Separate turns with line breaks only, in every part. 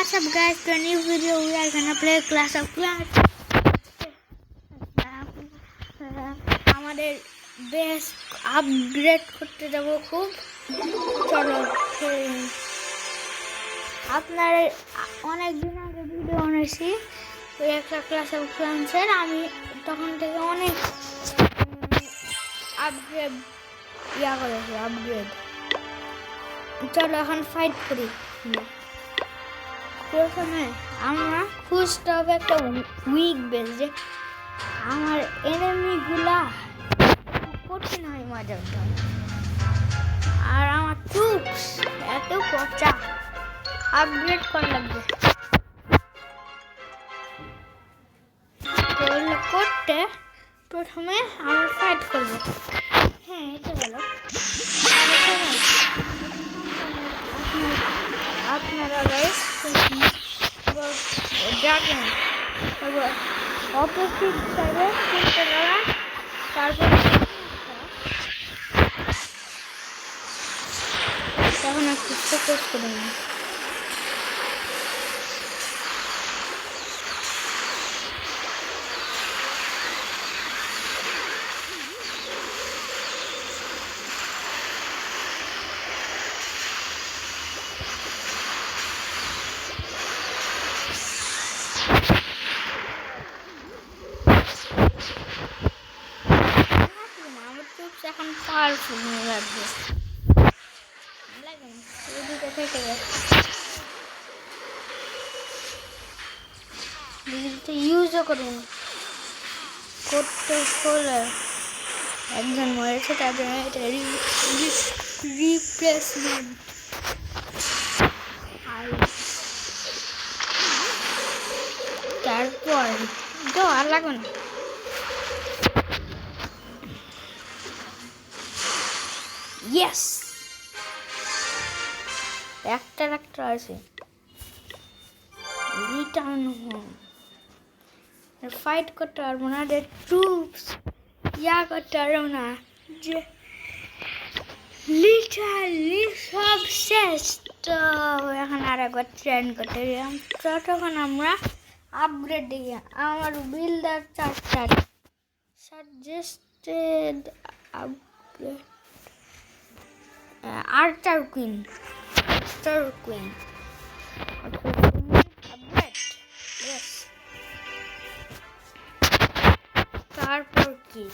What's up guys, to a new video. We are gonna play Clash of Clans. আমাদের base upgrade করতে যাব খুব। চলো আপনার অনেক দিন আগে ভিডিও বানাইছি ওই একটা ক্লাস অফ ক্লান্সের, আমি তখন থেকে অনেক আপগ্রেড করেছি আপগ্রেড। চলো এখন ফাইট করি। প্রথমে আমরা খুঁজতে হবে একটা উইক বেস, যে আমার এনিমিগুলা কঠিন হয় মাঝার জন্য, আর আমার ট্রুপস এত পচা। আপগ্রেড করা লাগবে। করতে প্রথমে আমরা ফাইট করবো। হ্যাঁ, এটা গেল। আপনারা ড্রাগন অপোজিট সাইডে কিনতে দাঁড়ান, তারপর তখন একটু ফোকাস করে নিন। এখন পাওয়ারফুল হয়ে লাগবে, এদিকে থেকে ইউজও করুন। করতে হলে একজন মরেছে, তাদের এটা রিপ্লেসমেন্ট। আর তারপর তো আর লাগবে না। ইয়েস, একটা আছে। Return home. ফাইট করতে পারবো না, ট্রুপস করতে পারবো না, যে লিটারলি সব শেষ। তো এখন আর একবার ট্রেন করতে গেলাম, তখন আমরা আপগ্রেড দিই। আমার বিল্ডার 4 সাজেস্টেড আপগ্রেড আর্চার কুইন। তারপর কি,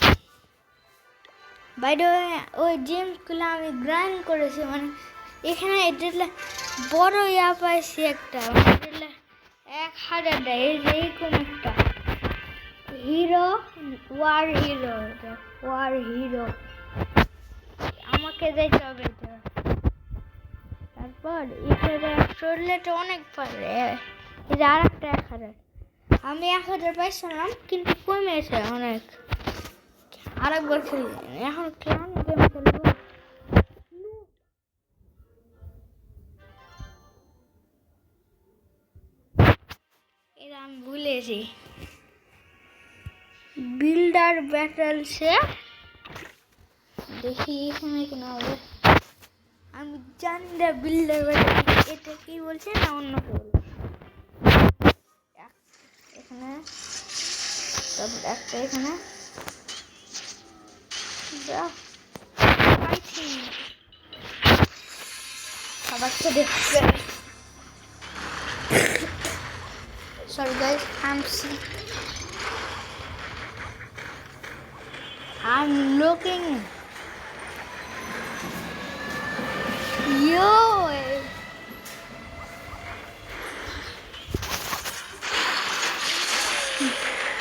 বাই দ্য ওয়ে, ওই জিমগুলো আমি গ্রাইন্ড করেছি, মানে এখানে এটা বড় পাইছি একটা, 1000 এইরকম একটা হিরো, ওয়ার হিরো আমাকে দিতে হবে। তারপর এখানে চললেটা অনেক পারে, এটা আর একটা 1000। আমি 1000 পাইছিলাম, কিন্তু কমেছে অনেক। আরেকবার খেলি, এখন ক্লান গেম খেলবো। এটা আমি ভুলেছি। বিল্ডার ব্যাটেলসে দেখি এখানে কেন হবে। আমি জানি না বিল্ডার ব্যাটেল এটা কি বলছে না অন্য কেউ। এখানে তারপর একটা এখানে সবার তো দেখবে। Sorry guys, I'm looking. Yo,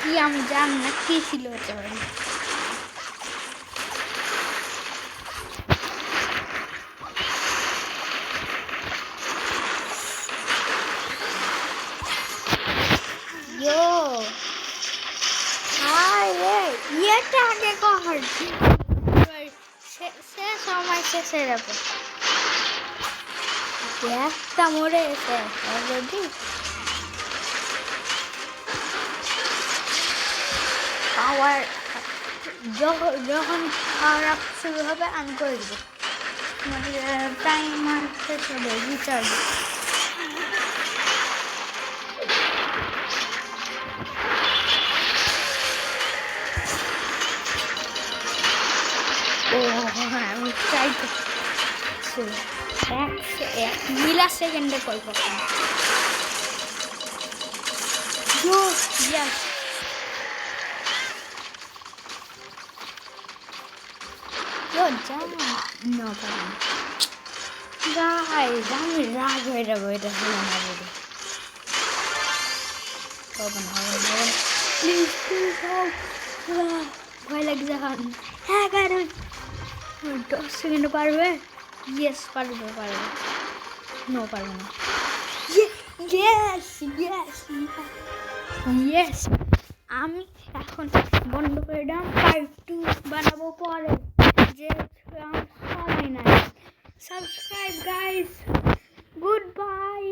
কি আমি জানি না কি ছিল এটা। Yo, hi, এটা আগে কর, সে সময় শেষে যাবে। একটা মরে এসে অলরেডি। পাওয়ার যখন পাওয়ার আপ শুরু হবে আমি করে দেবো। টাইমার শেষ হবে, রিচার্জ। আছে, এক মিলা সেকেন্ডে কল করতাম। Yes. Yo, jump. No problem. Guys, আমি রাগ হয়ে যাবো, এটা হলো না বলে। প্লিজ ভয় লাগছে এখন। হ্যাঁ কারণ 10 সেকেন্ডে পারবে। ইয়েস পারবে। নো পারবে না। ইয়েস আমি এখন বন্ধ করে দিলাম। 5-2 বানাবো পরে, যে সময় নাই। Subscribe guys, good bye.